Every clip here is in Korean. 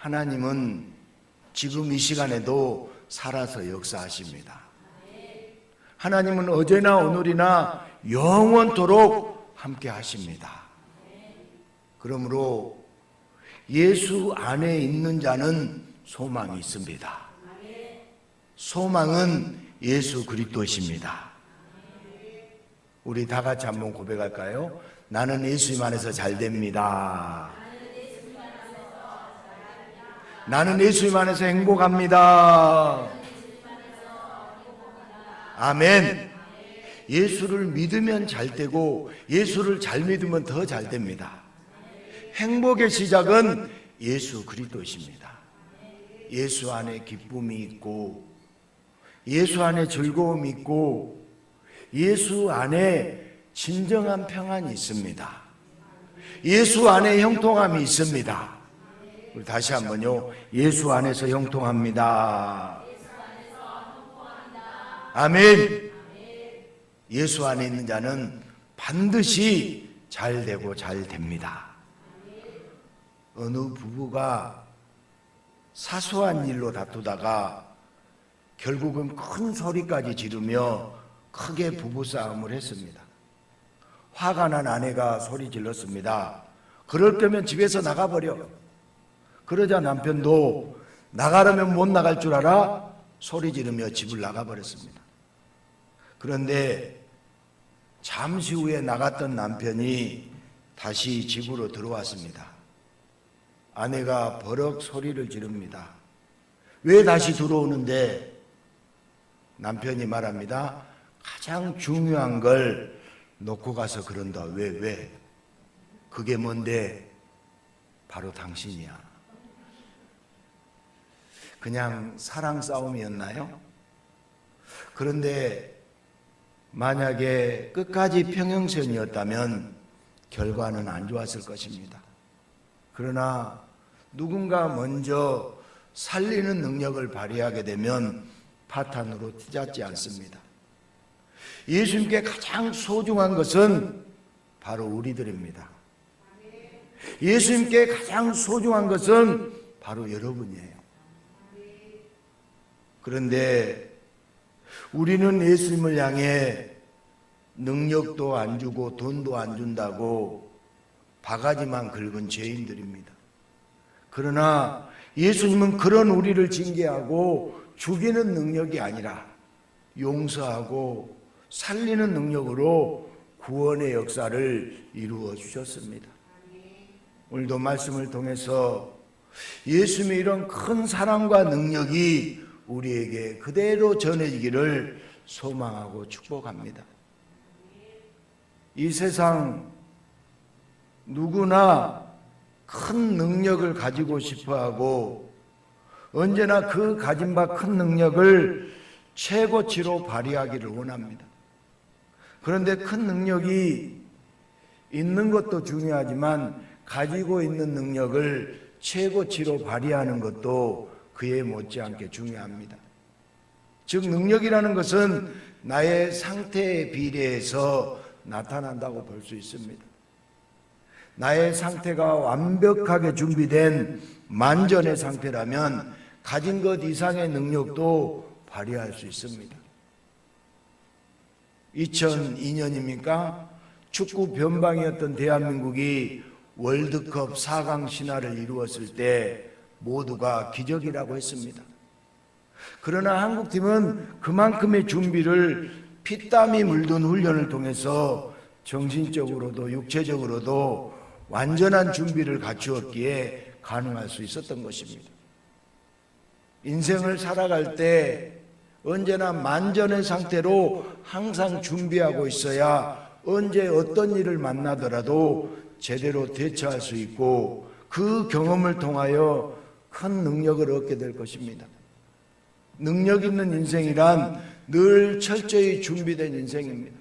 하나님은 지금 이 시간에도 살아서 역사하십니다. 하나님은 어제나 오늘이나 영원토록 함께 하십니다. 그러므로 예수 안에 있는 자는 소망이 있습니다. 소망은 예수 그리스도십니다. 우리 다 같이 한번 고백할까요? 나는 예수님 안에서 잘 됩니다. 나는 예수님 안에서 행복합니다. 아멘. 예수를 믿으면 잘 되고 예수를 잘 믿으면 더 잘 됩니다. 행복의 시작은 예수 그리스도십니다. 예수 안에 기쁨이 있고 예수 안에 즐거움이 있고 예수 안에 진정한 평안이 있습니다. 예수 안에 형통함이 있습니다. 우리 다시 한번요. 예수 안에서 형통합니다. 아멘. 예수 안에 있는 자는 반드시 잘 되고 잘 됩니다. 어느 부부가 사소한 일로 다투다가 결국은 큰 소리까지 지르며 크게 부부싸움을 했습니다. 화가 난 아내가 소리 질렀습니다. 그럴 거면 집에서 나가버려. 그러자 남편도 나가려면 못 나갈 줄 알아? 소리 지르며 집을 나가버렸습니다. 그런데 잠시 후에 나갔던 남편이 다시 집으로 들어왔습니다. 아내가 버럭 소리를 지릅니다. 왜 다시 들어오는데? 남편이 말합니다. 가장 중요한 걸 놓고 가서 그런다. 왜? 그게 뭔데? 바로 당신이야. 그냥 사랑 싸움이었나요? 그런데 만약에 끝까지 평행선이었다면 결과는 안 좋았을 것입니다. 그러나 누군가 먼저 살리는 능력을 발휘하게 되면 파탄으로 튀지 않습니다. 예수님께 가장 소중한 것은 바로 우리들입니다. 예수님께 가장 소중한 것은 바로 여러분이에요. 그런데 우리는 예수님을 향해 능력도 안 주고 돈도 안 준다고 바가지만 긁은 죄인들입니다. 그러나 예수님은 그런 우리를 징계하고 죽이는 능력이 아니라 용서하고 살리는 능력으로 구원의 역사를 이루어 주셨습니다. 오늘도 말씀을 통해서 예수님의 이런 큰 사랑과 능력이 우리에게 그대로 전해지기를 소망하고 축복합니다. 이 세상 누구나 큰 능력을 가지고 싶어하고 언제나 그 가진 바 큰 능력을 최고치로 발휘하기를 원합니다. 그런데 큰 능력이 있는 것도 중요하지만 가지고 있는 능력을 최고치로 발휘하는 것도 그에 못지않게 중요합니다. 즉 능력이라는 것은 나의 상태에 비례해서 나타난다고 볼 수 있습니다. 나의 상태가 완벽하게 준비된 만전의 상태라면 가진 것 이상의 능력도 발휘할 수 있습니다. 2002년입니까? 축구 변방이었던 대한민국이 월드컵 4강 신화를 이루었을 때 모두가 기적이라고 했습니다. 그러나 한국팀은 그만큼의 준비를 피땀이 물든 훈련을 통해서 정신적으로도 육체적으로도 완전한 준비를 갖추었기에 가능할 수 있었던 것입니다. 인생을 살아갈 때 언제나 만전의 상태로 항상 준비하고 있어야 언제 어떤 일을 만나더라도 제대로 대처할 수 있고 그 경험을 통하여 큰 능력을 얻게 될 것입니다. 능력 있는 인생이란 늘 철저히 준비된 인생입니다.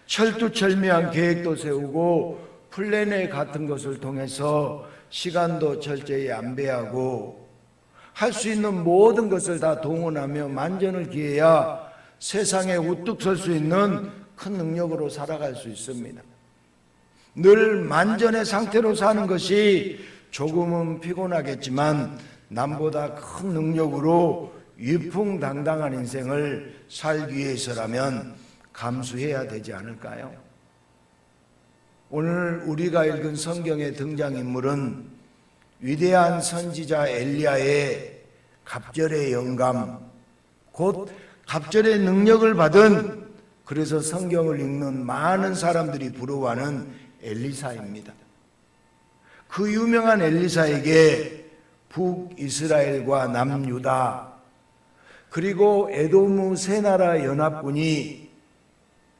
철두철미한 계획도 세우고 플랜 A 같은 것을 통해서 시간도 철저히 안배하고 할 수 있는 모든 것을 다 동원하며 만전을 기해야 세상에 우뚝 설 수 있는 큰 능력으로 살아갈 수 있습니다. 늘 만전의 상태로 사는 것이 조금은 피곤하겠지만 남보다 큰 능력으로 위풍당당한 인생을 살기 위해서라면 감수해야 되지 않을까요? 오늘 우리가 읽은 성경의 등장인물은 위대한 선지자 엘리야의 갑절의 영감, 곧 갑절의 능력을 받은, 그래서 성경을 읽는 많은 사람들이 부러워하는 엘리사입니다. 그 유명한 엘리사에게 북이스라엘과 남유다 그리고 에돔 세 나라 연합군이,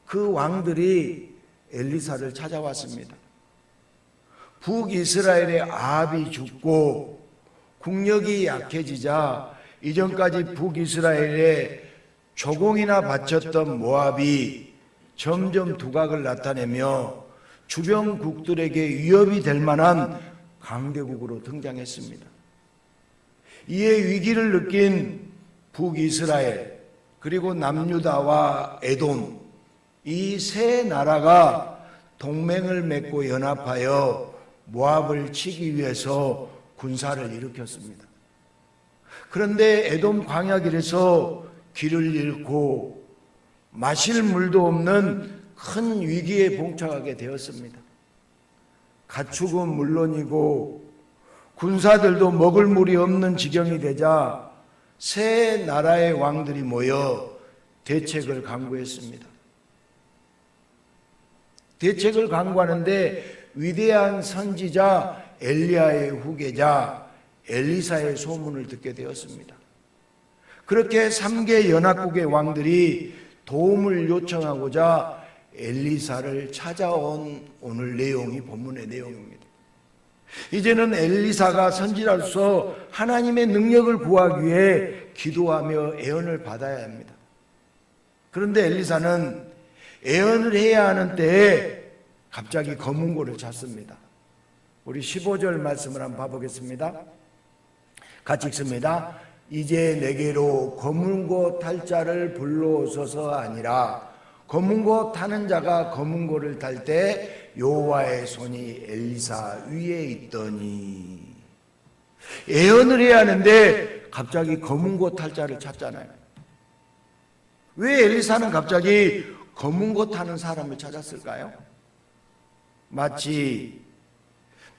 그 왕들이 엘리사를 찾아왔습니다. 북이스라엘의 아합이 죽고 국력이 약해지자 이전까지 북이스라엘에 조공이나 바쳤던 모압이 점점 두각을 나타내며 주변국들에게 위협이 될 만한 강대국으로 등장했습니다. 이에 위기를 느낀 북이스라엘 그리고 남유다와 에돔, 이 세 나라가 동맹을 맺고 연합하여 모압을 치기 위해서 군사를 일으켰습니다. 그런데 에돔 광야길에서 길을 잃고 마실 물도 없는 큰 위기에 봉착하게 되었습니다. 가축은 물론이고 군사들도 먹을 물이 없는 지경이 되자 세 나라의 왕들이 모여 대책을 강구했습니다. 대책을 강구하는데 위대한 선지자 엘리야의 후계자 엘리사의 소문을 듣게 되었습니다. 그렇게 3개 연합국의 왕들이 도움을 요청하고자 엘리사를 찾아온 오늘 내용이 본문의 내용입니다. 이제는 엘리사가 선지자로서 하나님의 능력을 구하기 위해 기도하며 애언을 받아야 합니다. 그런데 엘리사는 애언을 해야 하는 때에 갑자기 검은고를 찾습니다. 우리 15절 말씀을 한번 봐보겠습니다. 같이 읽습니다. 이제 내게로 검은고 탈 자를 불러오소서 아니라 검은고 타는 자가 검은고를 탈 때 여호와의 손이 엘리사 위에 있더니. 애언을 해야 하는데 갑자기 검은고 탈 자를 찾잖아요. 왜 엘리사는 갑자기 검은고 타는 사람을 찾았을까요? 마치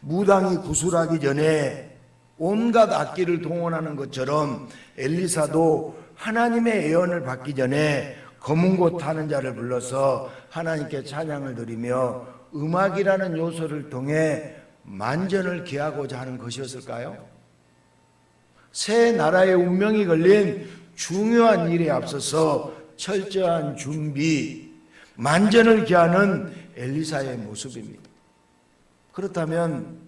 무당이 구술하기 전에 온갖 악기를 동원하는 것처럼 엘리사도 하나님의 예언을 받기 전에 검은고 타는 자를 불러서 하나님께 찬양을 드리며 음악이라는 요소를 통해 만전을 기하고자 하는 것이었을까요? 새 나라의 운명이 걸린 중요한 일에 앞서서 철저한 준비, 만전을 기하는 엘리사의 모습입니다. 그렇다면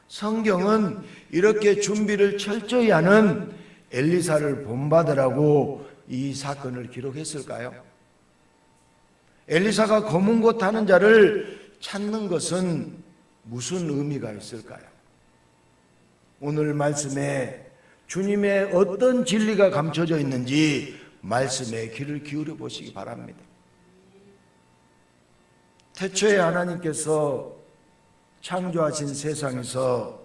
성경은 이렇게 준비를 철저히 하는 엘리사를 본받으라고 이 사건을 기록했을까요? 엘리사가 검은고 타는 자를 찾는 것은 무슨 의미가 있을까요? 오늘 말씀에 주님의 어떤 진리가 감춰져 있는지 말씀에 귀를 기울여 보시기 바랍니다. 태초에 하나님께서 창조하신 세상에서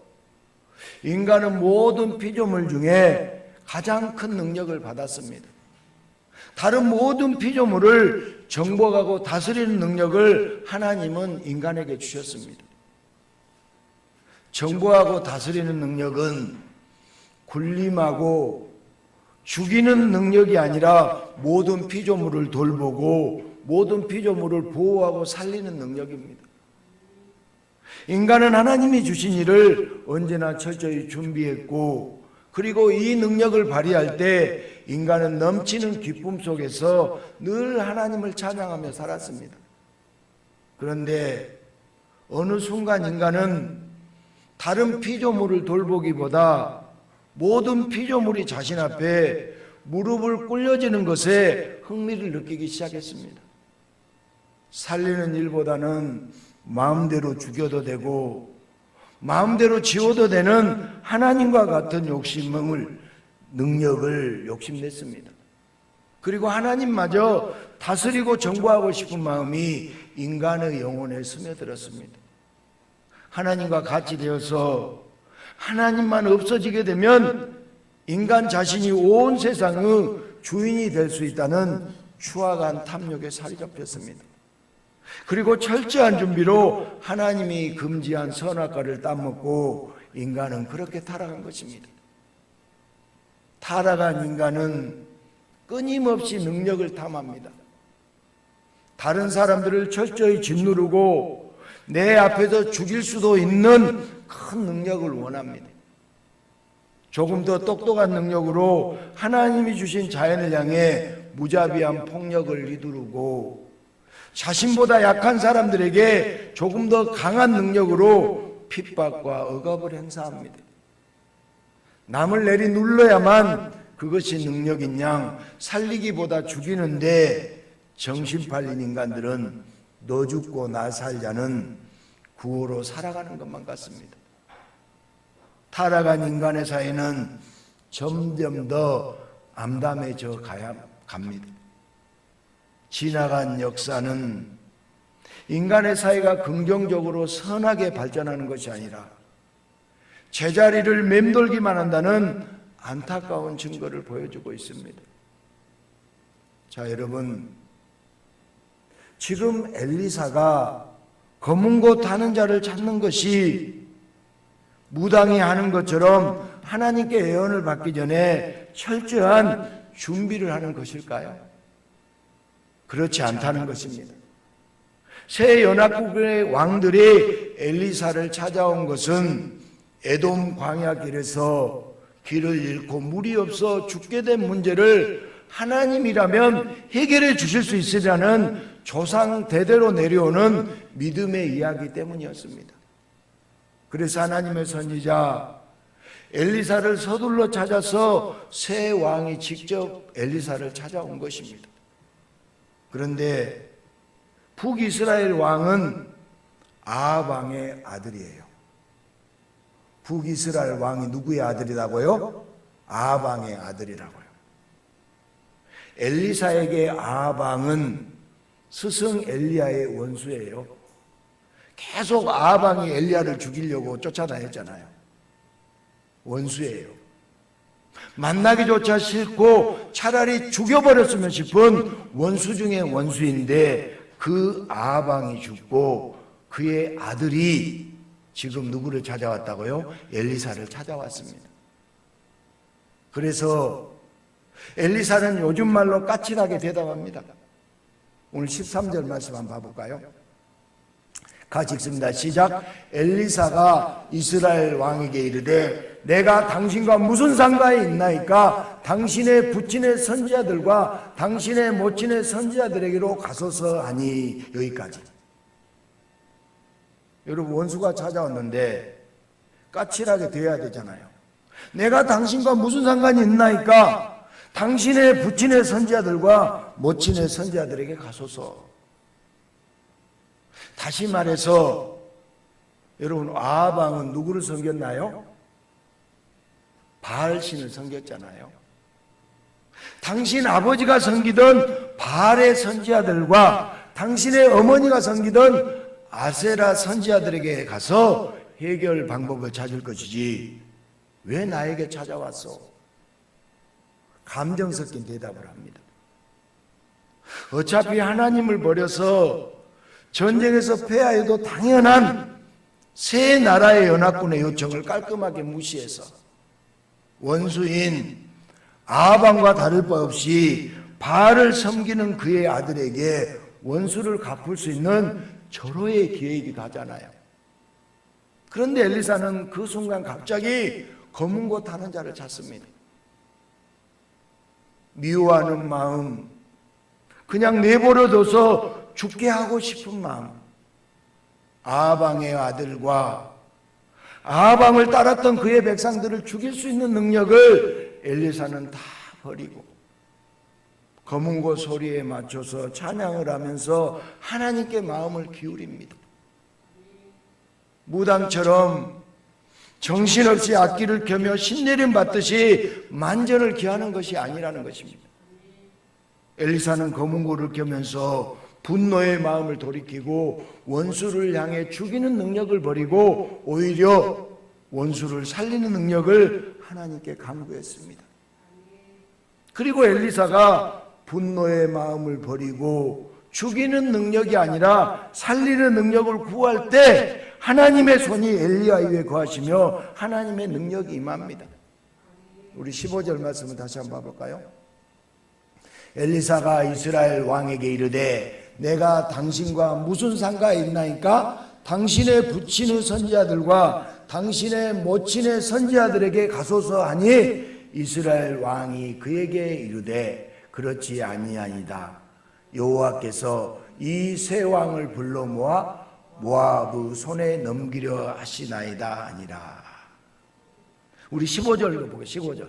인간은 모든 피조물 중에 가장 큰 능력을 받았습니다. 다른 모든 피조물을 정복하고 다스리는 능력을 하나님은 인간에게 주셨습니다. 정복하고 다스리는 능력은 군림하고 죽이는 능력이 아니라 모든 피조물을 돌보고 모든 피조물을 보호하고 살리는 능력입니다. 인간은 하나님이 주신 일을 언제나 철저히 준비했고, 그리고 이 능력을 발휘할 때 인간은 넘치는 기쁨 속에서 늘 하나님을 찬양하며 살았습니다. 그런데 어느 순간 인간은 다른 피조물을 돌보기보다 모든 피조물이 자신 앞에 무릎을 꿇려지는 것에 흥미를 느끼기 시작했습니다. 살리는 일보다는 마음대로 죽여도 되고 마음대로 지워도 되는 하나님과 같은 능력을 욕심냈습니다. 그리고 하나님마저 다스리고 정복하고 싶은 마음이 인간의 영혼에 스며들었습니다. 하나님과 같이 되어서 하나님만 없어지게 되면 인간 자신이 온 세상의 주인이 될 수 있다는 추악한 탐욕에 살이 잡혔습니다. 그리고 철저한 준비로 하나님이 금지한 선악과를 따먹고 인간은 그렇게 타락한 것입니다. 타락한 인간은 끊임없이 능력을 탐합니다. 다른 사람들을 철저히 짓누르고 내 앞에서 죽일 수도 있는 큰 능력을 원합니다. 조금 더 똑똑한 능력으로 하나님이 주신 자연을 향해 무자비한 폭력을 휘두르고 자신보다 약한 사람들에게 조금 더 강한 능력으로 핍박과 억압을 행사합니다. 남을 내리 눌러야만 그것이 능력인 양 살리기보다 죽이는데 정신 팔린 인간들은 너 죽고 나 살자는 구호로 살아가는 것만 같습니다. 타락한 인간의 사이는 점점 더 암담해져 갑니다. 지나간 역사는 인간의 사이가 긍정적으로 선하게 발전하는 것이 아니라 제자리를 맴돌기만 한다는 안타까운 증거를 보여주고 있습니다. 자, 여러분, 지금 엘리사가 검은 곳 타는 자를 찾는 것이 무당이 하는 것처럼 하나님께 예언을 받기 전에 철저한 준비를 하는 것일까요? 그렇지 않다는 것입니다. 새 연합국의 왕들이 엘리사를 찾아온 것은 에돔 광야길에서 길을 잃고 물이 없어 죽게 된 문제를 하나님이라면 해결해 주실 수 있으리라는 조상 대대로 내려오는 믿음의 이야기 때문이었습니다. 그래서 하나님의 선지자 엘리사를 서둘러 찾아서 새 왕이 직접 엘리사를 찾아온 것입니다. 그런데 북이스라엘 왕은 아합 왕의 아들이에요. 북이스라엘 왕이 누구의 아들이라고요? 아합 왕의 아들이라고요. 엘리사에게 아합 왕은 스승 엘리야의 원수예요. 계속 아합 왕이 엘리야를 죽이려고 쫓아다녔잖아요. 원수예요. 만나기조차 싫고 차라리 죽여버렸으면 싶은 원수 중에 원수인데 그 아합 왕이 죽고 그의 아들이 지금 누구를 찾아왔다고요? 엘리사를 찾아왔습니다. 그래서 엘리사는 요즘 말로 까칠하게 대답합니다. 오늘 13절 말씀 한번 봐볼까요? 같이 읽습니다. 시작. 엘리사가 이스라엘 왕에게 이르되 내가 당신과 무슨 상관이 있나이까? 당신의 부친의 선지자들과 당신의 모친의 선지자들에게로 가소서 하니. 여기까지. 여러분, 원수가 찾아왔는데 까칠하게 되어야 되잖아요. 내가 당신과 무슨 상관이 있나이까? 당신의 부친의 선지자들과 모친의 선지자들에게 가소서. 다시 말해서 여러분, 아합 왕은 누구를 섬겼나요? 바알신을 섬겼잖아요. 당신 아버지가 섬기던 바알의 선지자들과 당신의 어머니가 섬기던 아세라 선지자들에게 가서 해결 방법을 찾을 것이지 왜 나에게 찾아왔어? 감정 섞인 대답을 합니다. 어차피 하나님을 버려서 전쟁에서 패하여도 당연한 새 나라의 연합군의 요청을 깔끔하게 무시해서 원수인 아합 왕과 다를 바 없이 바알을 섬기는 그의 아들에게 원수를 갚을 수 있는 절호의 기회이기도 하잖아요. 그런데 엘리사는 그 순간 갑자기 검은 곳 타는 자를 찾습니다. 미워하는 마음, 그냥 내버려둬서 죽게 하고 싶은 마음, 아합 왕의 아들과 아합 왕을 따랐던 그의 백성들을 죽일 수 있는 능력을 엘리사는 다 버리고 검은 곳 소리에 맞춰서 찬양을 하면서 하나님께 마음을 기울입니다. 무당처럼 정신없이 악기를 켜며 신내림 받듯이 만전을 기하는 것이 아니라는 것입니다. 엘리사는 검은 고를 켜면서 분노의 마음을 돌이키고 원수를 향해 죽이는 능력을 버리고 오히려 원수를 살리는 능력을 하나님께 간구했습니다. 그리고 엘리사가 분노의 마음을 버리고 죽이는 능력이 아니라 살리는 능력을 구할 때 하나님의 손이 엘리야 위에 거하시며 하나님의 능력이 임합니다. 우리 15절 말씀을 다시 한번 봐볼까요? 엘리사가 이스라엘 왕에게 이르되 내가 당신과 무슨 상가에 있나이까? 당신의 부친의 선지자들과 당신의 모친의 선지자들에게 가소서 하니 이스라엘 왕이 그에게 이르되 그렇지 아니하니이다. 여호와께서 이 세 왕을 불러 모아 모압의 손에 넘기려 하시나이다 아니라. 우리 15절로 보게. 15절.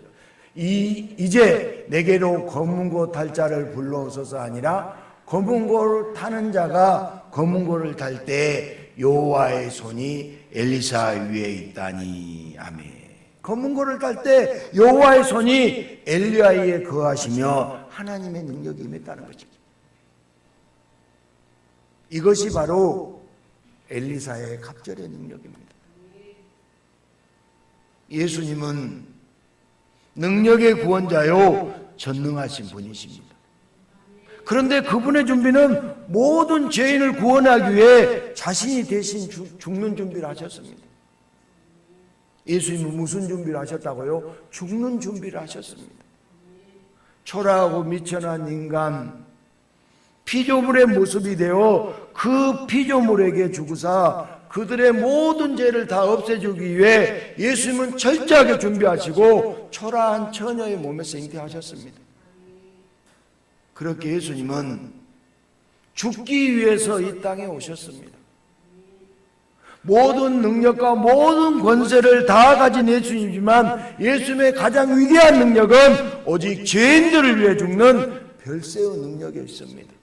이제 내게로 검은고 탈 자를 불러오소서 아니라 검은고를 타는 자가 검은고를 탈 때 여호와의 손이 엘리사 위에 있다니. 아멘. 검은고를 탈 때 여호와의 손이 엘리야 위에 거하시며 하나님의 능력이 임했다는 거죠. 이것이 바로 엘리사의 갑절의 능력입니다. 예수님은 능력의 구원자요 전능하신 분이십니다. 그런데 그분의 준비는 모든 죄인을 구원하기 위해 자신이 대신 죽는 준비를 하셨습니다. 예수님은 무슨 준비를 하셨다고요? 죽는 준비를 하셨습니다. 초라하고 미천한 인간, 피조물의 모습이 되어 그 피조물에게 죽으사 그들의 모든 죄를 다 없애주기 위해 예수님은 철저하게 준비하시고 초라한 처녀의 몸에서 잉태하셨습니다. 그렇게 예수님은 죽기 위해서 이 땅에 오셨습니다. 모든 능력과 모든 권세를 다 가진 예수님이지만 예수님의 가장 위대한 능력은 오직 죄인들을 위해 죽는 별세의 능력에 있습니다.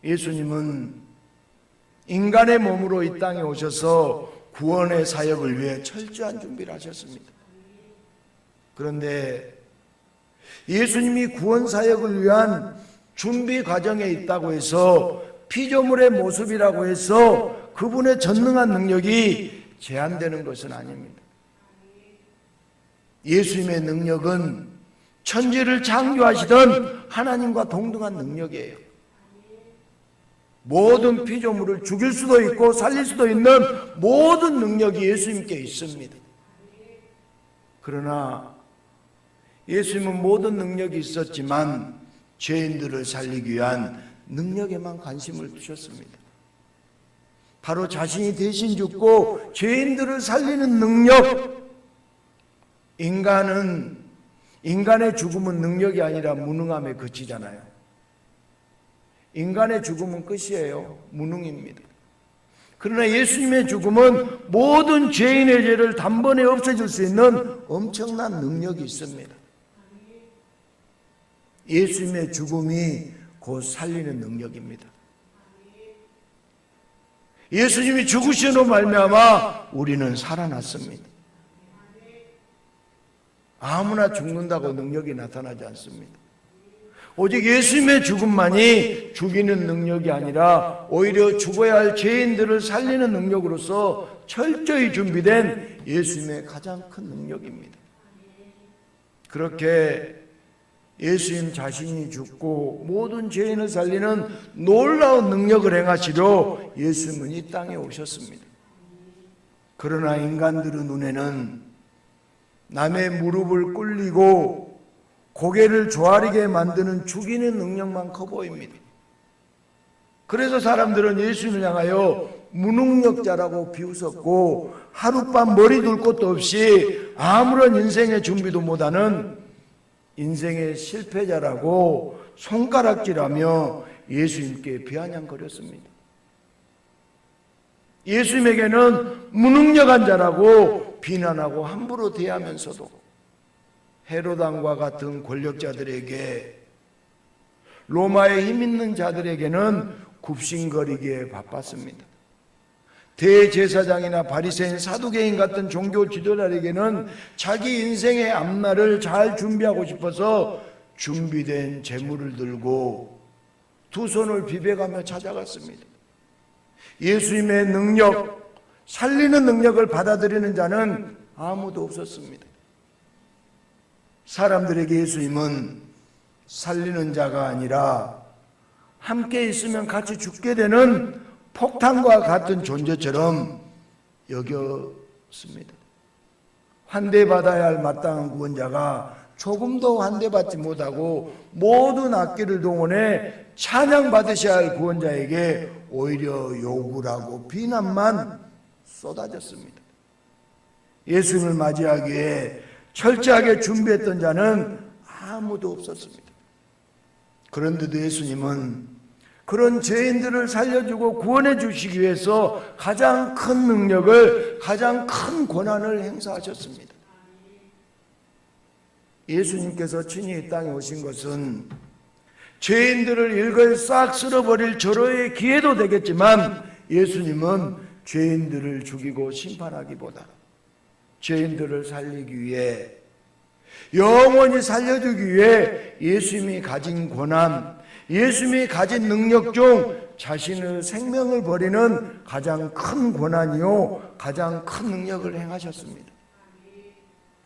예수님은 인간의 몸으로 이 땅에 오셔서 구원의 사역을 위해 철저한 준비를 하셨습니다. 그런데 예수님이 구원 사역을 위한 준비 과정에 있다고 해서 피조물의 모습이라고 해서 그분의 전능한 능력이 제한되는 것은 아닙니다. 예수님의 능력은 천지를 창조하시던 하나님과 동등한 능력이에요. 모든 피조물을 죽일 수도 있고 살릴 수도 있는 모든 능력이 예수님께 있습니다. 그러나 예수님은 모든 능력이 있었지만 죄인들을 살리기 위한 능력에만 관심을 두셨습니다. 바로 자신이 대신 죽고 죄인들을 살리는 능력. 인간의 죽음은 능력이 아니라 무능함에 그치잖아요. 인간의 죽음은 끝이에요. 무능입니다. 그러나 예수님의 죽음은 모든 죄인의 죄를 단번에 없애줄 수 있는 엄청난 능력이 있습니다. 예수님의 죽음이 곧 살리는 능력입니다. 예수님이 죽으시로 말미암아 우리는 살아났습니다. 아무나 죽는다고 능력이 나타나지 않습니다. 오직 예수님의 죽음만이 죽이는 능력이 아니라 오히려 죽어야 할 죄인들을 살리는 능력으로서 철저히 준비된 예수님의 가장 큰 능력입니다. 그렇게 예수님 자신이 죽고 모든 죄인을 살리는 놀라운 능력을 행하시려 예수님은 이 땅에 오셨습니다. 그러나 인간들의 눈에는 남의 무릎을 꿇리고 고개를 조아리게 만드는 죽이는 능력만 커 보입니다. 그래서 사람들은 예수님을 향하여 무능력자라고 비웃었고 하룻밤 머리 둘 것도 없이 아무런 인생의 준비도 못하는 인생의 실패자라고 손가락질하며 예수님께 비아냥거렸습니다. 예수님에게는 무능력한 자라고 비난하고 함부로 대하면서도 헤롯 왕과 같은 권력자들에게, 로마의 힘 있는 자들에게는 굽신거리기에 바빴습니다. 대제사장이나 바리새인, 사두개인 같은 종교 지도자에게는 자기 인생의 앞날을 잘 준비하고 싶어서 준비된 재물을 들고 두 손을 비벼가며 찾아갔습니다. 예수님의 능력, 살리는 능력을 받아들이는 자는 아무도 없었습니다. 사람들에게 예수님은 살리는 자가 아니라 함께 있으면 같이 죽게 되는 폭탄과 같은 존재처럼 여겼습니다. 환대받아야 할 마땅한 구원자가 조금도 환대받지 못하고 모든 악기를 동원해 찬양받으셔야 할 구원자에게 오히려 욕을 하고 비난만 쏟아졌습니다. 예수님을 맞이하기에 철저하게 준비했던 자는 아무도 없었습니다. 그런데도 예수님은 그런 죄인들을 살려주고 구원해 주시기 위해서 가장 큰 능력을, 가장 큰 권한을 행사하셨습니다. 예수님께서 친히 이 땅에 오신 것은 죄인들을 일거에 싹 쓸어버릴 절호의 기회도 되겠지만, 예수님은 죄인들을 죽이고 심판하기보다 죄인들을 살리기 위해, 영원히 살려주기 위해 예수님이 가진 권한, 예수님이 가진 능력 중 자신의 생명을 버리는 가장 큰 권한이요 가장 큰 능력을 행하셨습니다.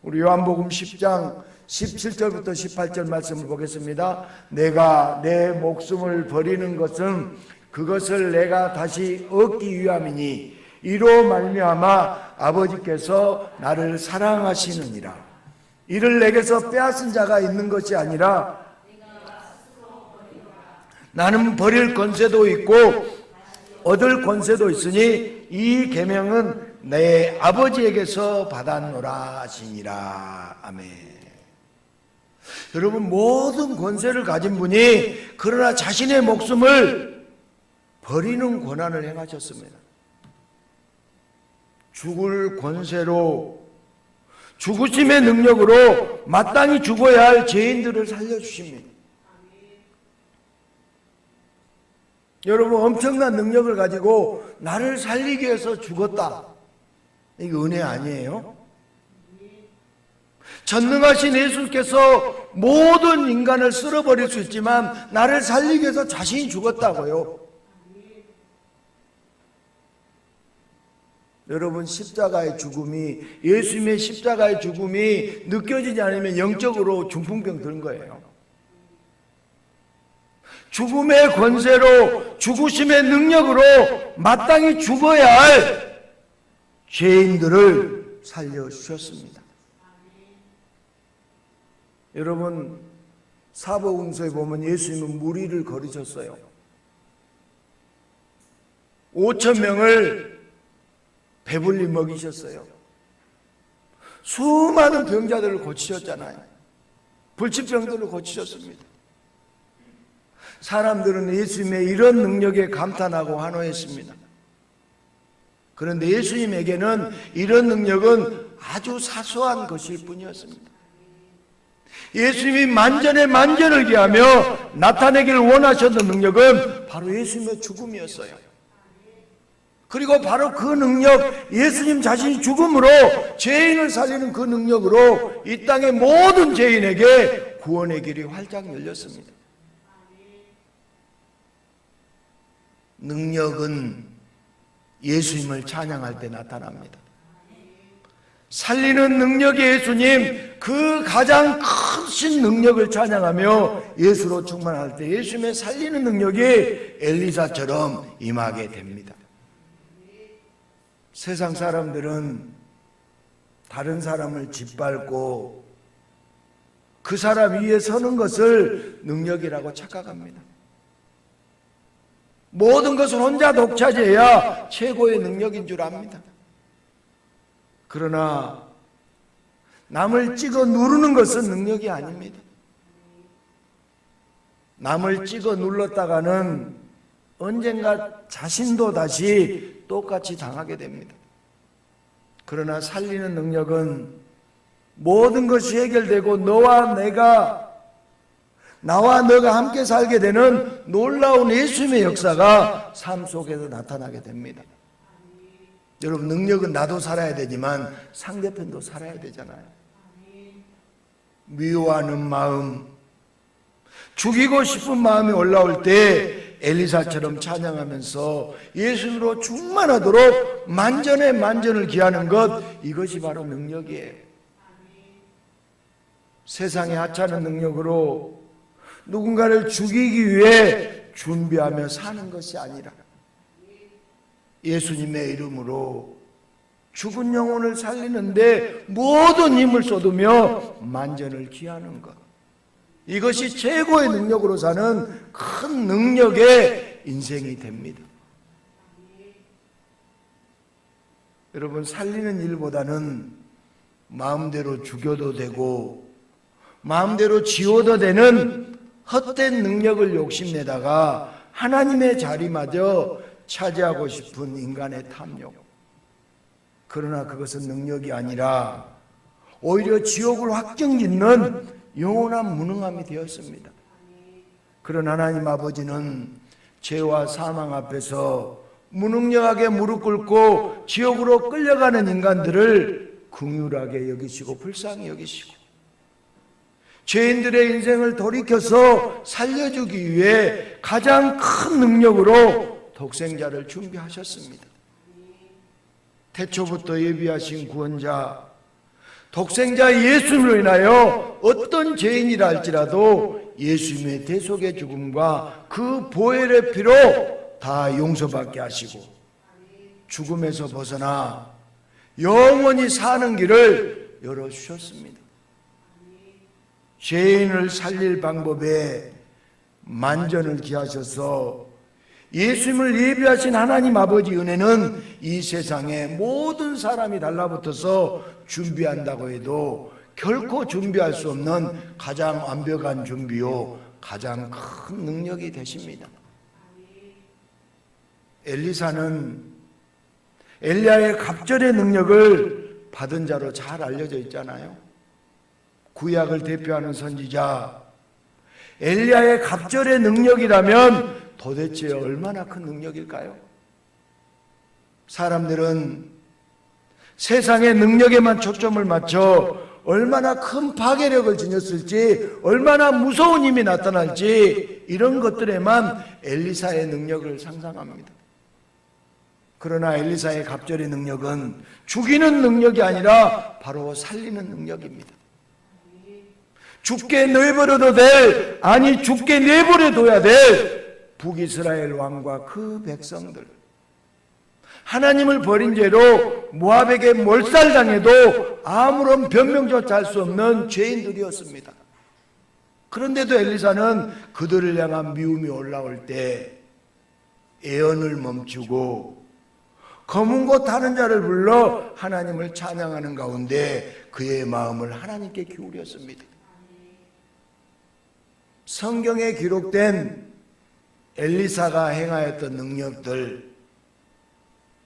우리 요한복음 10장 17절부터 18절 말씀을 보겠습니다. 내가 내 목숨을 버리는 것은 그것을 내가 다시 얻기 위함이니 이로 말미암아 아버지께서 나를 사랑하시느니라. 이를 내게서 빼앗은 자가 있는 것이 아니라 나는 버릴 권세도 있고 얻을 권세도 있으니 이 계명은 내 아버지에게서 받았노라 하시니라. 아멘. 여러분, 모든 권세를 가진 분이 그러나 자신의 목숨을 버리는 권한을 행하셨습니다. 죽을 권세로, 죽으심의 능력으로 마땅히 죽어야 할 죄인들을 살려주십니다. 여러분, 엄청난 능력을 가지고 나를 살리기 위해서 죽었다. 이게 은혜 아니에요? 전능하신 예수께서 모든 인간을 쓸어버릴 수 있지만 나를 살리기 위해서 자신이 죽었다고요. 여러분, 십자가의 죽음이, 예수님의 십자가의 죽음이 느껴지지 않으면 영적으로 중풍병 드는 거예요. 죽음의 권세로, 죽으심의 능력으로 마땅히 죽어야 할 죄인들을 살려주셨습니다. 여러분, 사복음서에 보면 예수님은 무리를 거르셨어요. 5,000명을 배불리 먹이셨어요. 수많은 병자들을 고치셨잖아요. 불치병들을 고치셨습니다. 사람들은 예수님의 이런 능력에 감탄하고 환호했습니다. 그런데 예수님에게는 이런 능력은 아주 사소한 것일 뿐이었습니다. 예수님이 만전에 만전을 기하며 나타내기를 원하셨던 능력은 바로 예수님의 죽음이었어요. 그리고 바로 그 능력, 예수님 자신이 죽음으로 죄인을 살리는 그 능력으로 이 땅의 모든 죄인에게 구원의 길이 활짝 열렸습니다. 능력은 예수님을 찬양할 때 나타납니다. 살리는 능력의 예수님, 그 가장 크신 능력을 찬양하며 예수로 충만할 때 예수님의 살리는 능력이 엘리사처럼 임하게 됩니다. 세상 사람들은 다른 사람을 짓밟고 그 사람 위에 서는 것을 능력이라고 착각합니다. 모든 것을 혼자 독차지해야 최고의 능력인 줄 압니다. 그러나 남을 찍어 누르는 것은 능력이 아닙니다. 남을 찍어 눌렀다가는 언젠가 자신도 다시 똑같이 당하게 됩니다. 그러나 살리는 능력은 모든 것이 해결되고 나와 너가 함께 살게 되는 놀라운 예수님의 역사가 삶 속에서 나타나게 됩니다. 여러분, 능력은 나도 살아야 되지만 상대편도 살아야 되잖아요. 미워하는 마음, 죽이고 싶은 마음이 올라올 때 엘리사처럼 찬양하면서 예수님으로 충만하도록 만전에 만전을 기하는 것, 이것이 바로 능력이에요. 세상의 하찮은 능력으로 누군가를 죽이기 위해 준비하며 사는 것이 아니라 예수님의 이름으로 죽은 영혼을 살리는데 모든 힘을 쏟으며 만전을 기하는 것, 이것이 최고의 능력으로 사는 큰 능력의 인생이 됩니다. 여러분, 살리는 일보다는 마음대로 죽여도 되고 마음대로 지워도 되는 헛된 능력을 욕심내다가 하나님의 자리마저 차지하고 싶은 인간의 탐욕, 그러나 그것은 능력이 아니라 오히려 지옥을 확정짓는 영원한 무능함이 되었습니다. 그런 하나님 아버지는 죄와 사망 앞에서 무능력하게 무릎 꿇고 지옥으로 끌려가는 인간들을 긍휼하게 여기시고 불쌍히 여기시고 죄인들의 인생을 돌이켜서 살려주기 위해 가장 큰 능력으로 독생자를 준비하셨습니다. 태초부터 예비하신 구원자 독생자 예수로 인하여 어떤 죄인이라 할지라도 예수님의 대속의 죽음과 그 보혈의 피로 다 용서받게 하시고 죽음에서 벗어나 영원히 사는 길을 열어주셨습니다. 죄인을 살릴 방법에 만전을 기하셔서 예수님을 예비하신 하나님 아버지 은혜는 이 세상에 모든 사람이 달라붙어서 준비한다고 해도 결코 준비할 수 없는 가장 완벽한 준비요 가장 큰 능력이 되십니다. 엘리사는 엘리야의 갑절의 능력을 받은 자로 잘 알려져 있잖아요. 구약을 대표하는 선지자 엘리야의 갑절의 능력이라면 도대체 얼마나 큰 능력일까요? 사람들은 세상의 능력에만 초점을 맞춰 얼마나 큰 파괴력을 지녔을지, 얼마나 무서운 힘이 나타날지 이런 것들에만 엘리사의 능력을 상상합니다. 그러나 엘리사의 갑절의 능력은 죽이는 능력이 아니라 바로 살리는 능력입니다. 죽게 내버려도 될, 아니 죽게 내버려둬야 될 북이스라엘 왕과 그 백성들, 하나님을 버린 죄로 모압에게 몰살당해도 아무런 변명조차 할 수 없는 죄인들이었습니다. 그런데도 엘리사는 그들을 향한 미움이 올라올 때 애언을 멈추고 검은 곳 타는 자를 불러 하나님을 찬양하는 가운데 그의 마음을 하나님께 기울였습니다. 성경에 기록된 엘리사가 행하였던 능력들,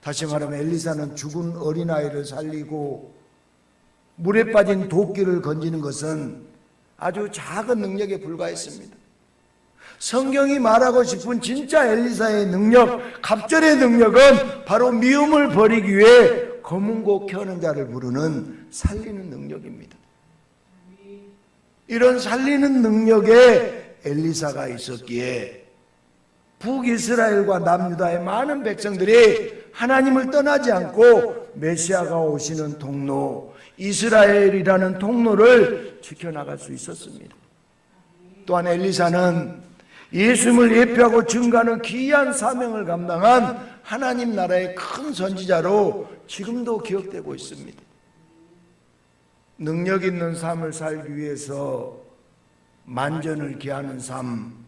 다시 말하면 엘리사는 죽은 어린아이를 살리고 물에 빠진 도끼를 건지는 것은 아주 작은 능력에 불과했습니다. 성경이 말하고 싶은 진짜 엘리사의 능력, 갑절의 능력은 바로 미움을 버리기 위해 검은 곳 켜는 자를 부르는 살리는 능력입니다. 이런 살리는 능력에 엘리사가 있었기에 북이스라엘과 남유다의 많은 백성들이 하나님을 떠나지 않고 메시아가 오시는 통로, 이스라엘이라는 통로를 지켜나갈 수 있었습니다. 또한 엘리사는 예수님을 예표하고 증거하는 귀한 사명을 감당한 하나님 나라의 큰 선지자로 지금도 기억되고 있습니다. 능력 있는 삶을 살기 위해서 만전을 기하는 삶,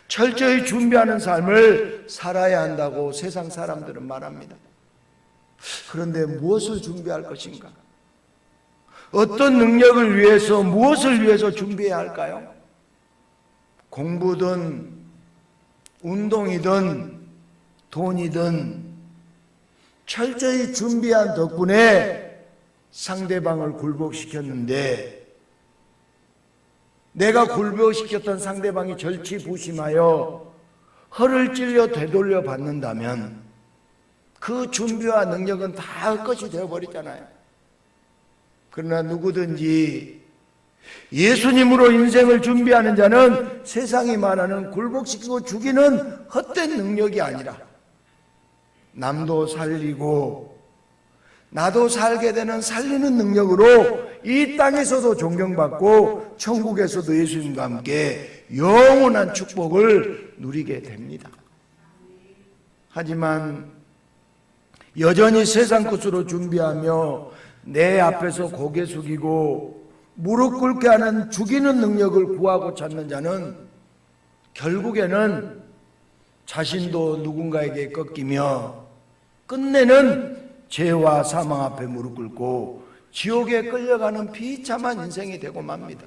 철저히 준비하는 삶을 살아야 한다고 세상 사람들은 말합니다. 그런데 무엇을 준비할 것인가? 어떤 능력을 위해서, 무엇을 위해서 준비해야 할까요? 공부든 운동이든 돈이든 철저히 준비한 덕분에 상대방을 굴복시켰는데 내가 굴복시켰던 상대방이 절치부심하여 허를 찔려 되돌려 받는다면 그 준비와 능력은 다 헛것이 되어버리잖아요. 그러나 누구든지 예수님으로 인생을 준비하는 자는 세상이 말하는 굴복시키고 죽이는 헛된 능력이 아니라 남도 살리고 나도 살게 되는 살리는 능력으로 이 땅에서도 존경받고 천국에서도 예수님과 함께 영원한 축복을 누리게 됩니다. 하지만 여전히 세상 것으로 준비하며 내 앞에서 고개 숙이고 무릎 꿇게 하는 죽이는 능력을 구하고 찾는 자는 결국에는 자신도 누군가에게 꺾이며 끝내는 죄와 사망 앞에 무릎 꿇고 지옥에 끌려가는 비참한 인생이 되고 맙니다.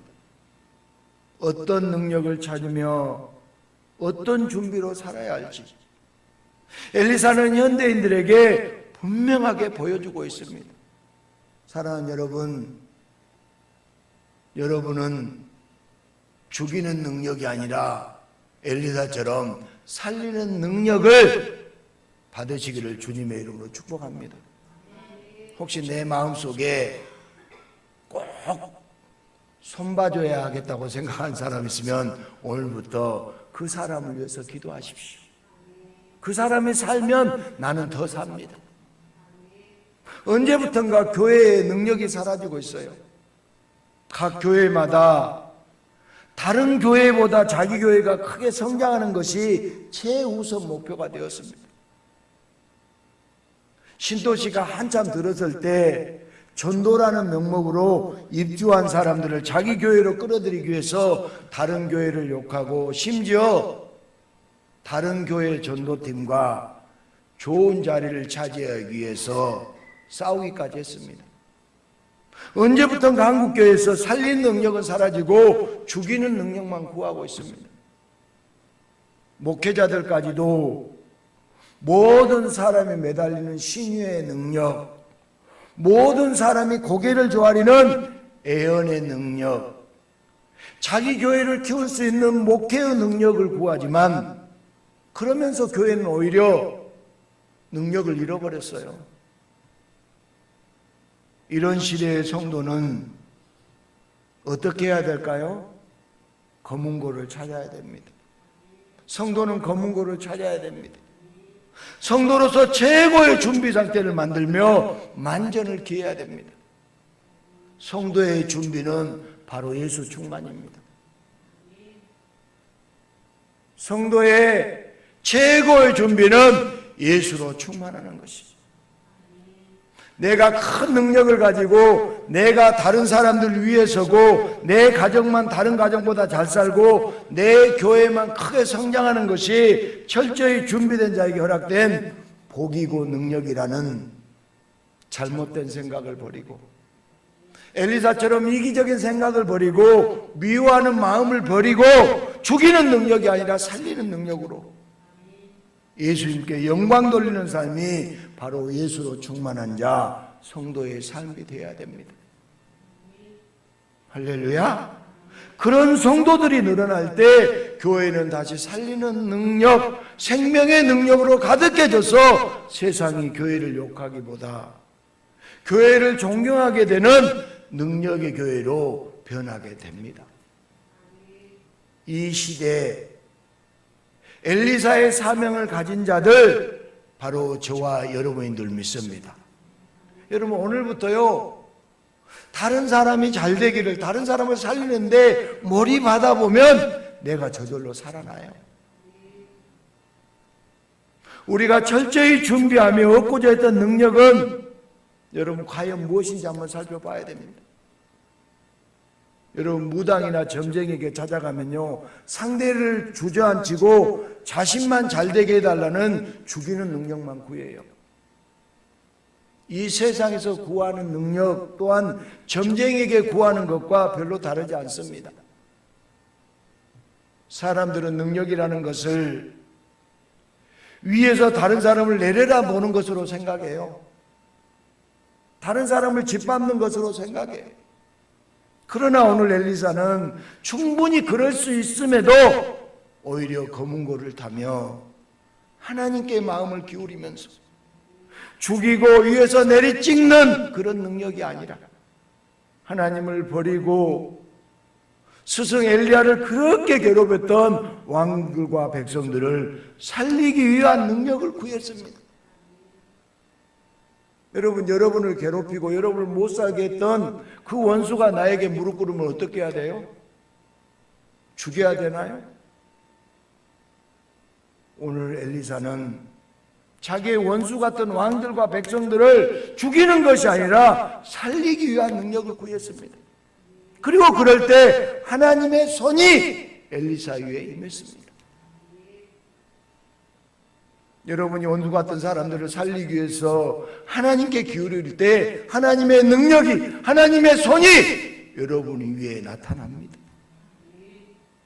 어떤 능력을 찾으며 어떤 준비로 살아야 할지 엘리사는 현대인들에게 분명하게 보여주고 있습니다. 사랑하는 여러분, 여러분은 죽이는 능력이 아니라 엘리사처럼 살리는 능력을 받으시기를 주님의 이름으로 축복합니다. 혹시 내 마음속에 꼭 손봐줘야 하겠다고 생각하는 사람 있으면 오늘부터 그 사람을 위해서 기도하십시오. 그 사람이 살면 나는 더 삽니다. 언제부턴가 교회의 능력이 사라지고 있어요. 각 교회마다 다른 교회보다 자기 교회가 크게 성장하는 것이 최우선 목표가 되었습니다. 신도시가 한참 들었을 때 전도라는 명목으로 입주한 사람들을 자기 교회로 끌어들이기 위해서 다른 교회를 욕하고 심지어 다른 교회 전도팀과 좋은 자리를 차지하기 위해서 싸우기까지 했습니다. 언제부턴가 한국교회에서 살리는 능력은 사라지고 죽이는 능력만 구하고 있습니다. 목회자들까지도 모든 사람이 매달리는 신유의 능력, 모든 사람이 고개를 조아리는 애언의 능력, 자기 교회를 키울 수 있는 목회의 능력을 구하지만 그러면서 교회는 오히려 능력을 잃어버렸어요. 이런 시대의 성도는 어떻게 해야 될까요? 검은고를 찾아야 됩니다. 성도는 검은고를 찾아야 됩니다. 성도로서 최고의 준비 상태를 만들며 만전을 기해야 됩니다. 성도의 준비는 바로 예수 충만입니다. 성도의 최고의 준비는 예수로 충만하는 것이죠. 내가 큰 능력을 가지고 내가 다른 사람들 위에 서고 내 가정만 다른 가정보다 잘 살고 내 교회만 크게 성장하는 것이 철저히 준비된 자에게 허락된 복이고 능력이라는 잘못된 생각을 버리고 엘리사처럼 이기적인 생각을 버리고 미워하는 마음을 버리고 죽이는 능력이 아니라 살리는 능력으로 예수님께 영광 돌리는 삶이 바로 예수로 충만한 자 성도의 삶이 되어야 됩니다. 할렐루야. 그런 성도들이 늘어날 때 교회는 다시 살리는 능력, 생명의 능력으로 가득해져서 세상이 교회를 욕하기보다 교회를 존경하게 되는 능력의 교회로 변하게 됩니다. 이 시대에 엘리사의 사명을 가진 자들 바로 저와 여러분인 줄 믿습니다. 여러분 오늘부터요 다른 사람이 잘 되기를 다른 사람을 살리는데 몰입하다 보면 내가 저절로 살아나요. 우리가 철저히 준비하며 얻고자 했던 능력은 여러분 과연 무엇인지 한번 살펴봐야 됩니다. 여러분 무당이나 점쟁이에게 찾아가면요 상대를 주저앉히고 자신만 잘되게 해달라는 죽이는 능력만 구해요. 이 세상에서 구하는 능력 또한 점쟁이에게 구하는 것과 별로 다르지 않습니다. 사람들은 능력이라는 것을 위에서 다른 사람을 내려다 보는 것으로 생각해요. 다른 사람을 짓밟는 것으로 생각해요. 그러나 오늘 엘리사는 충분히 그럴 수 있음에도 오히려 검은고를 타며 하나님께 마음을 기울이면서 죽이고 위에서 내리찍는 그런 능력이 아니라 하나님을 버리고 스승 엘리야를 그렇게 괴롭혔던 왕들과 백성들을 살리기 위한 능력을 구했습니다. 여러분을 괴롭히고 여러분을 못 살게 했던 그 원수가 나에게 무릎 꿇으면 어떻게 해야 돼요? 죽여야 되나요? 오늘 엘리사는 자기의 원수 같은 왕들과 백성들을 죽이는 것이 아니라 살리기 위한 능력을 구했습니다. 그리고 그럴 때 하나님의 손이 엘리사 위에 임했습니다. 여러분이 원수 같은 사람들을 살리기 위해서 하나님께 기울일 때 하나님의 능력이, 하나님의 손이 여러분 위에 나타납니다.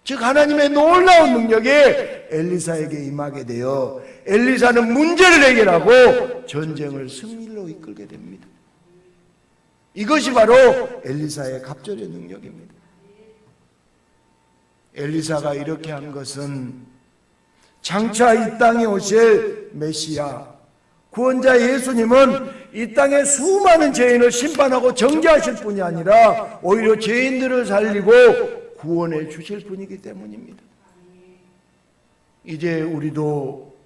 즉 하나님의 놀라운 능력이 엘리사에게 임하게 되어 엘리사는 문제를 해결하고 전쟁을 승리로 이끌게 됩니다. 이것이 바로 엘리사의 갑절의 능력입니다. 엘리사가 이렇게 한 것은 장차 이 땅에 오실 메시아 구원자 예수님은 이 땅에 수많은 죄인을 심판하고 정죄하실 뿐이 아니라 오히려 죄인들을 살리고 구원해 주실 분이기 때문입니다. 이제 우리도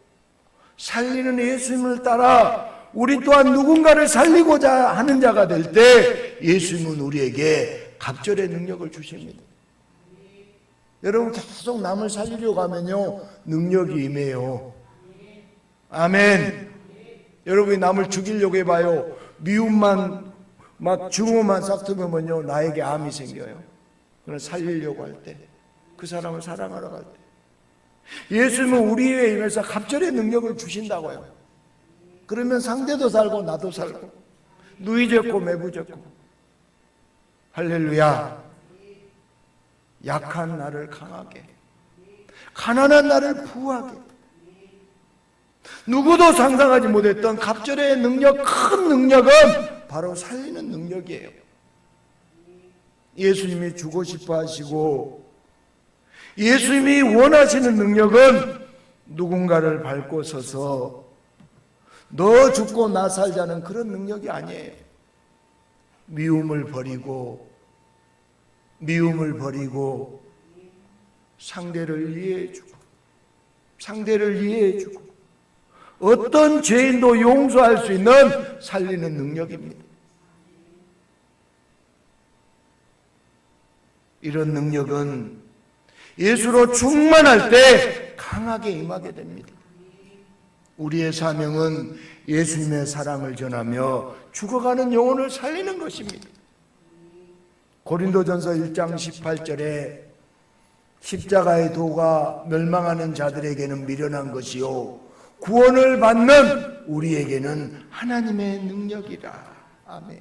살리는 예수님을 따라 우리 또한 누군가를 살리고자 하는 자가 될 때 예수님은 우리에게 갑절의 능력을 주십니다. 여러분 계속 남을 살리려고 하면요 능력이 임해요. 아멘. 여러분이 남을 죽이려고 해봐요. 미움만 막 증오만 싹트면요 나에게 암이 생겨요. 그걸 살리려고 할 때, 그 사람을 사랑하러 갈 때 예수님은 우리에 임해서 갑절의 능력을 주신다고요. 그러면 상대도 살고 나도 살고 누이졌고 매부졌고 할렐루야. 약한 나를 강하게, 가난한 나를 부하게, 누구도 상상하지 못했던 갑절의 능력, 큰 능력은 바로 살리는 능력이에요. 예수님이 주고 싶어 하시고 예수님이 원하시는 능력은 누군가를 밟고 서서 너 죽고 나 살자는 그런 능력이 아니에요. 미움을 버리고 상대를 이해해주고 어떤 죄인도 용서할 수 있는 살리는 능력입니다. 이런 능력은 예수로 충만할 때 강하게 임하게 됩니다. 우리의 사명은 예수님의 사랑을 전하며 죽어가는 영혼을 살리는 것입니다. 고린도전서 1장 18절에 십자가의 도가 멸망하는 자들에게는 미련한 것이요 구원을 받는 우리에게는 하나님의 능력이라. 아멘.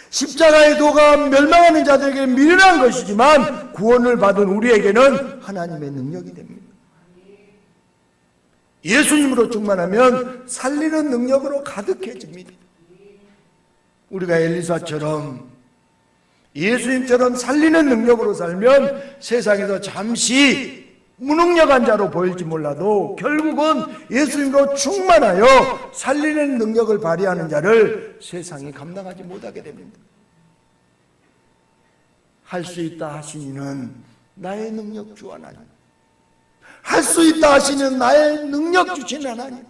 십자가의 도가 멸망하는 자들에게는 미련한 것이지만 구원을 받은 우리에게는 하나님의 능력이 됩니다. 예수님으로 충만하면 살리는 능력으로 가득해집니다. 우리가 엘리사처럼 예수님처럼 살리는 능력으로 살면 세상에서 잠시 무능력한 자로 보일지 몰라도 결국은 예수님으로 충만하여 살리는 능력을 발휘하는 자를 세상이 감당하지 못하게 됩니다. 할 수 있다 하시니는 나의 능력 주 하나님, 할 수 있다 하시는 나의 능력 주시는 하나님,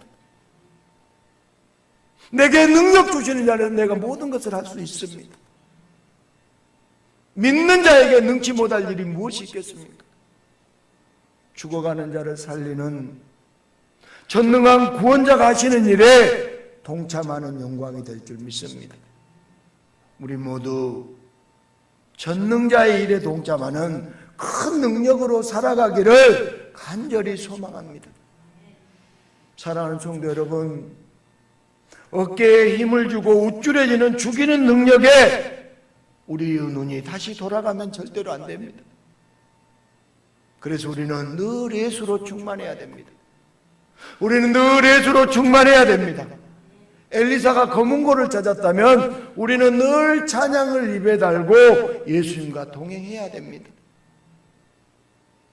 내게 능력 주시는 자는 내가 모든 것을 할 수 있습니다. 믿는 자에게 능치 못할 일이 무엇이 있겠습니까? 죽어가는 자를 살리는 전능한 구원자가 하시는 일에 동참하는 영광이 될 줄 믿습니다. 우리 모두 전능자의 일에 동참하는 큰 능력으로 살아가기를 간절히 소망합니다. 사랑하는 성도 여러분, 어깨에 힘을 주고 우쭐해지는 죽이는 능력에 우리의 눈이 다시 돌아가면 절대로 안 됩니다. 그래서 우리는 늘 예수로 충만해야 됩니다. 우리는 늘 예수로 충만해야 됩니다. 엘리사가 검은 고를 찾았다면 우리는 늘 찬양을 입에 달고 예수님과 동행해야 됩니다.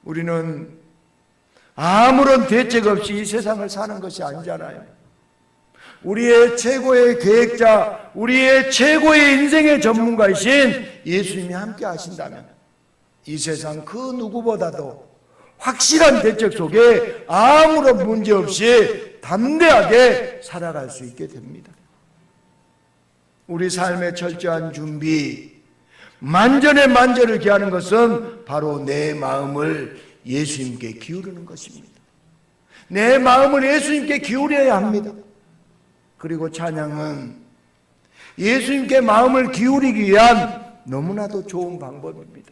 우리는 아무런 대책 없이 이 세상을 사는 것이 아니잖아요. 우리의 최고의 계획자, 우리의 최고의 인생의 전문가이신 예수님이 함께 하신다면 이 세상 그 누구보다도 확실한 대책 속에 아무런 문제 없이 담대하게 살아갈 수 있게 됩니다. 우리 삶의 철저한 준비, 만전의 만전을 기하는 것은 바로 내 마음을 예수님께 기울이는 것입니다. 내 마음을 예수님께 기울여야 합니다. 그리고 찬양은 예수님께 마음을 기울이기 위한 너무나도 좋은 방법입니다.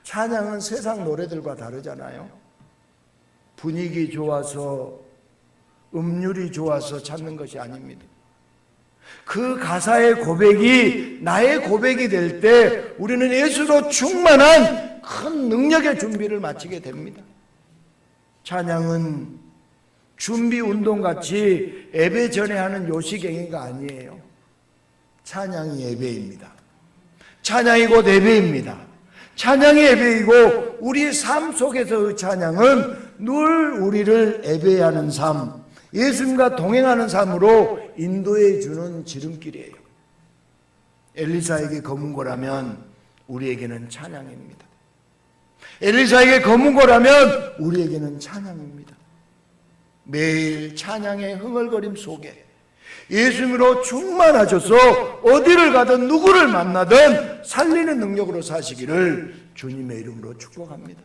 찬양은 세상 노래들과 다르잖아요. 분위기 좋아서, 음률이 좋아서 찾는 것이 아닙니다. 그 가사의 고백이 나의 고백이 될 때 우리는 예수로 충만한 큰 능력의 준비를 마치게 됩니다. 찬양은 준비 운동같이 예배 전에 하는 요식행위가 아니에요. 찬양이 예배입니다. 찬양이 곧 예배입니다. 찬양이 예배이고 우리 삶 속에서의 찬양은 늘 우리를 예배하는 삶, 예수님과 동행하는 삶으로 인도해 주는 지름길이에요. 엘리사에게 검은고라면 우리에게는 찬양입니다. 엘리사에게 검은고라면 우리에게는 찬양입니다. 매일 찬양의 흥얼거림 속에 예수님으로 충만하셔서 어디를 가든 누구를 만나든 살리는 능력으로 사시기를 주님의 이름으로 축복합니다.